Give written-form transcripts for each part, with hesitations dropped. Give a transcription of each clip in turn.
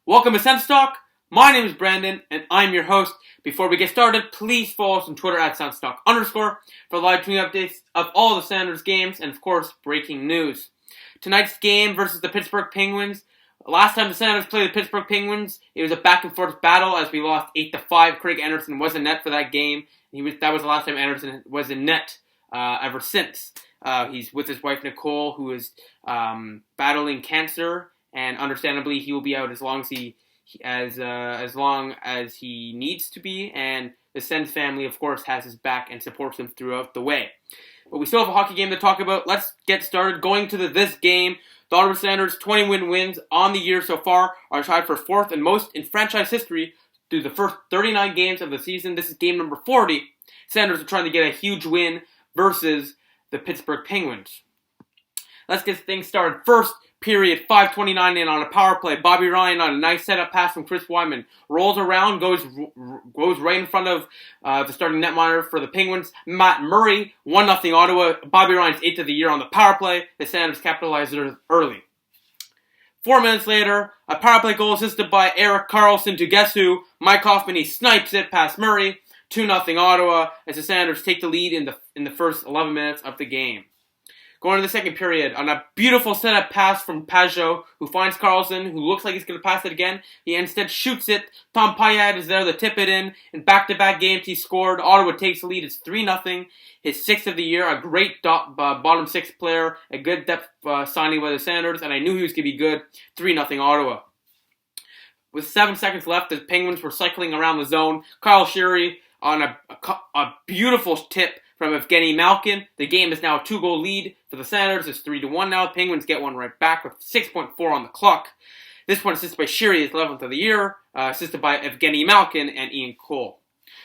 Welcome to Sense Talk. My name is Brandon, and I'm your host. Before we get started, please follow us on Twitter at SenseTalk_ for live tweet updates of all the Senators games and, of course, breaking news. Tonight's game versus the Pittsburgh Penguins. Last time the Senators played the Pittsburgh Penguins, it was a back-and-forth battle as we lost 8-5. Craig Anderson was in net for that game. That was the last time Anderson was in net ever since. He's with his wife Nicole, who is battling cancer. And understandably, he will be out as long as he needs to be. And the Sens family, of course, has his back and supports him throughout the way. But we still have a hockey game to talk about. Let's get started. Going to this game, the Ottawa Senators' 20 wins on the year so far are tied for fourth and most in franchise history through the first 39 games of the season. This is game number 40. Senators are trying to get a huge win versus the Pittsburgh Penguins. Let's get things started. First period, 5:29 in on a power play. Bobby Ryan on a nice setup pass from Chris Wyman. Rolls around, goes right in front of the starting netminder for the Penguins. Matt Murray, 1-0 Ottawa. Bobby Ryan's 8th of the year on the power play. The Senators capitalized early. 4 minutes later, a power play goal assisted by Erik Karlsson to guess who? Mike Hoffman. He snipes it past Murray. 2-0 Ottawa as the Senators take the lead in the first 11 minutes of the game. Going to the second period, on a beautiful setup pass from Pajot, who finds Karlsson, who looks like he's going to pass it again. He instead shoots it. Tom Payet is there to tip it in. In back-to-back games, he scored. Ottawa takes the lead. It's 3-0. His 6th of the year, a great bottom six player, a good depth signing by the Senators, and I knew he was going to be good. 3-0 Ottawa. With 7 seconds left, the Penguins were cycling around the zone. Kyle Sherry on a beautiful tip from Evgeny Malkin. The game is now a 2-goal lead for the Senators. It's 3-1 now. The Penguins get one right back with 6.4 on the clock. This one assisted by Sherry, his 11th of the year, assisted by Evgeny Malkin and Ian Cole.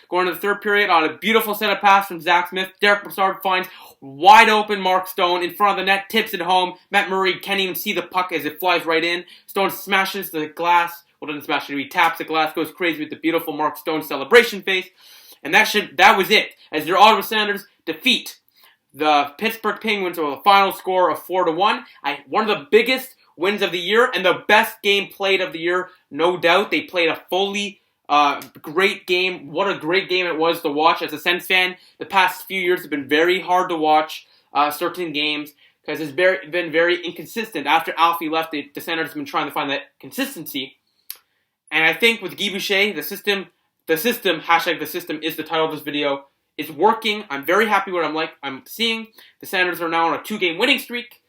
Going to the third period, on a beautiful setup pass from Zach Smith, Derek Brassard finds wide open Mark Stone in front of the net, tips it home. Matt Murray can't even see the puck as it flies right in. Stone smashes the glass. Well, doesn't smash it, he taps the glass, goes crazy with the beautiful Mark Stone celebration face. And that was it, as your Ottawa Senators defeat the Pittsburgh Penguins with a final score of 4-1. One of the biggest wins of the year and the best game played of the year, no doubt. They played a fully great game. What a great game it was to watch. As a Sens fan, the past few years have been very hard to watch certain games because it's been very inconsistent. After Alfie left, the Senators have been trying to find that consistency. And I think with Guy Boucher, the system, hashtag the system is the title of this video, is working. I'm very happy with what I'm seeing. The Senators are now on a 2-game winning streak.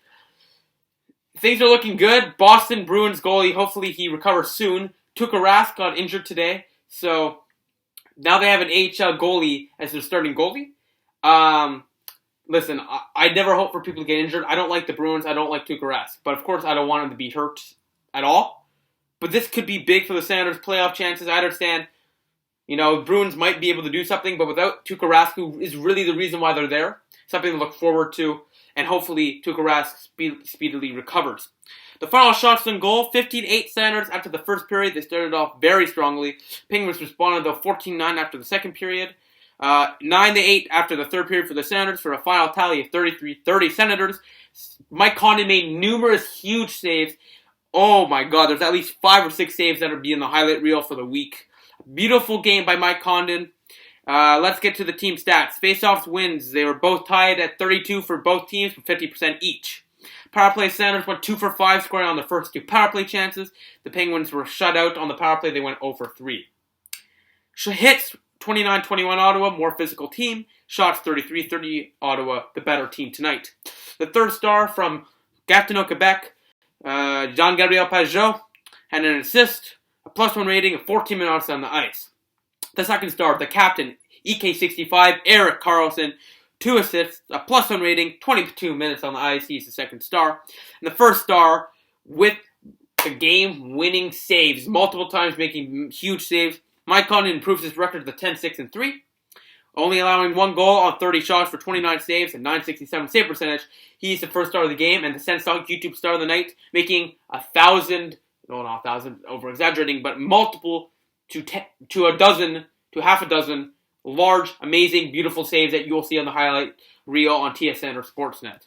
Things are looking good. Boston Bruins goalie, hopefully he recovers soon. Tuukka Rask got injured today, so now they have an AHL goalie as their starting goalie. Listen, I never hope for people to get injured. I don't like the Bruins. I don't like Tuukka Rask, but of course I don't want him to be hurt at all. But this could be big for the Senators' playoff chances. I understand. Bruins might be able to do something, but without Tuukka Rask, who is really the reason why they're there, something to look forward to, and hopefully Tuukka Rask speedily recovers. The final shots on goal, 15-8 Senators after the first period. They started off very strongly. Penguins responded, though, 14-9 after the second period. 9-8 after the third period for the Senators for a final tally of 33-30 Senators. Mike Condon made numerous huge saves. Oh my God, there's at least 5 or 6 saves that will be in the highlight reel for the week. Beautiful game by Mike Condon. Let's get to the team stats. Face-offs wins. They were both tied at 32 for both teams with 50% each. Power play Senators went 2 for 5, scoring on the first 2 power play chances. The Penguins were shut out on the power play. They went 0 for 3. Hits 29-21 Ottawa, more physical team. Shots 33-30 Ottawa, the better team tonight. The third star from Gatineau, Quebec, Jean-Gabriel Pajot, had an assist, a +1 rating, and 14 minutes on the ice. The second star, the captain, EK65, Erik Karlsson, 2 assists, a +1 rating, 22 minutes on the ice. He's the second star. And the first star with the game-winning saves, multiple times making huge saves. Mike Condon improves his record to 10-6-3, only allowing 1 goal on 30 shots for 29 saves and 967 save percentage. He's the first star of the game and the Sense Talk YouTube star of the night, making 1,000, no, not 1,000, over-exaggerating, but multiple to a dozen, to half a dozen large, amazing, beautiful saves that you'll see on the highlight reel on TSN or Sportsnet.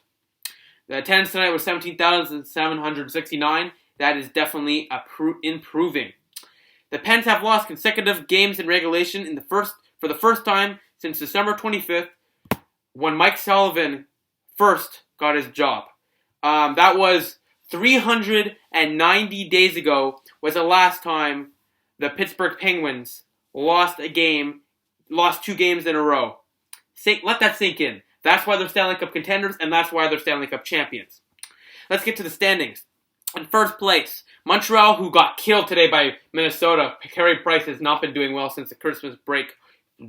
The attendance tonight was 17,769. that is definitely improving. The Pens have lost consecutive games in regulation for the first time since December 25th, when Mike Sullivan first got his job. That was 390 days ago was the last time the Pittsburgh Penguins lost 2 games in a row. Let that sink in. That's why they're Stanley Cup contenders, and that's why they're Stanley Cup champions. Let's get to the standings. In first place, Montreal, who got killed today by Minnesota. Carey Price has not been doing well since the Christmas break.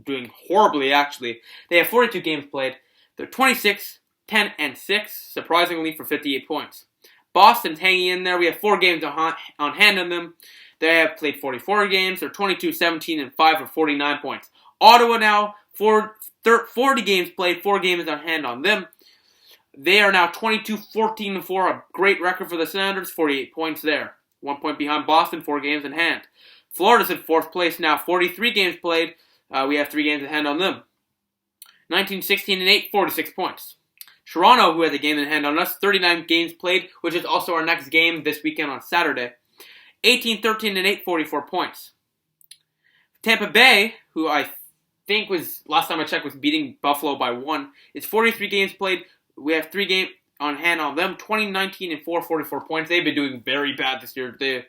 Doing horribly, actually. They have 42 games played. They're 26, 10, and 6, surprisingly, for 58 points. Boston's hanging in there. We have 4 games on hand on them. They have played 44 games. They're 22, 17, and 5 for 49 points. Ottawa now, 40 games played, 4 games on hand on them. They are now 22, 14, and 4, a great record for the Senators, 48 points there. 1 point behind Boston, 4 games in hand. Florida's in 4th place now, 43 games played. We have 3 games in hand on them. 19, 16, and 8, 46 points. Toronto, who has a game in hand on us, 39 games played, which is also our next game this weekend on Saturday. 18, 13, and 8, 44 points. Tampa Bay, who I think was, last time I checked, was beating Buffalo by 1. It's 43 games played. We have 3 games on hand on them. 20, 19, and 4, 44 points. They've been doing very bad this year. The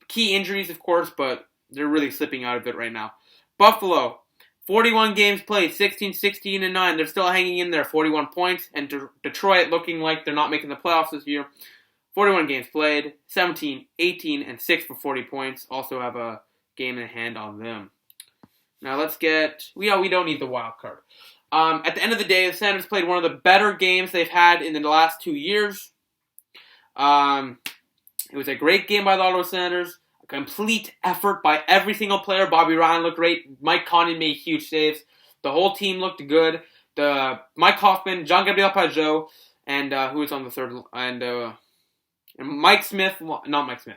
key injuries, of course, but they're really slipping out of it right now. Buffalo, 41 games played, 16, 16, and 9. They're still hanging in there, 41 points. And Detroit looking like they're not making the playoffs this year. 41 games played, 17, 18, and 6 for 40 points. Also have a game in hand on them. Now let's get... We don't need the wild card. At the end of the day, the Senators played one of the better games they've had in the last 2 years. It was a great game by the Ottawa Senators. A complete effort by every single player. Bobby Ryan looked great. Mike Condon made huge saves. The whole team looked good. Mike Hoffman, Jean-Gabriel Pageau, and who was on the third... And Mike Smith... Not Mike Smith.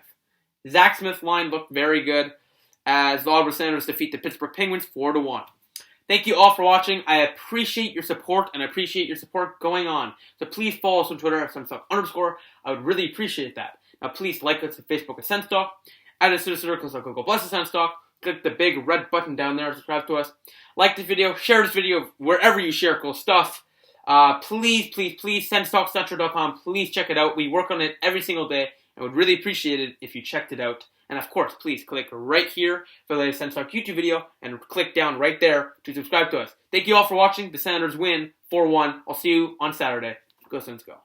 Zach Smith's line looked very good as the Ottawa Senators defeat the Pittsburgh Penguins 4-1. Thank you all for watching. I appreciate your support, and I appreciate your support going on. So please follow us on Twitter at @SenStock_. I would really appreciate that. Now please like us on Facebook at SenStock. Add us to the circles like Google Plus at SenStock. Click the big red button down there to subscribe to us. Like the video, share this video wherever you share cool stuff. Please, SenStockCentral.com. Please check it out. We work on it every single day, and would really appreciate it if you checked it out. And of course, please click right here for the latest SenStock YouTube video, and click down right there to subscribe to us. Thank you all for watching. The Senators win 4-1. I'll see you on Saturday. Go Sens, go.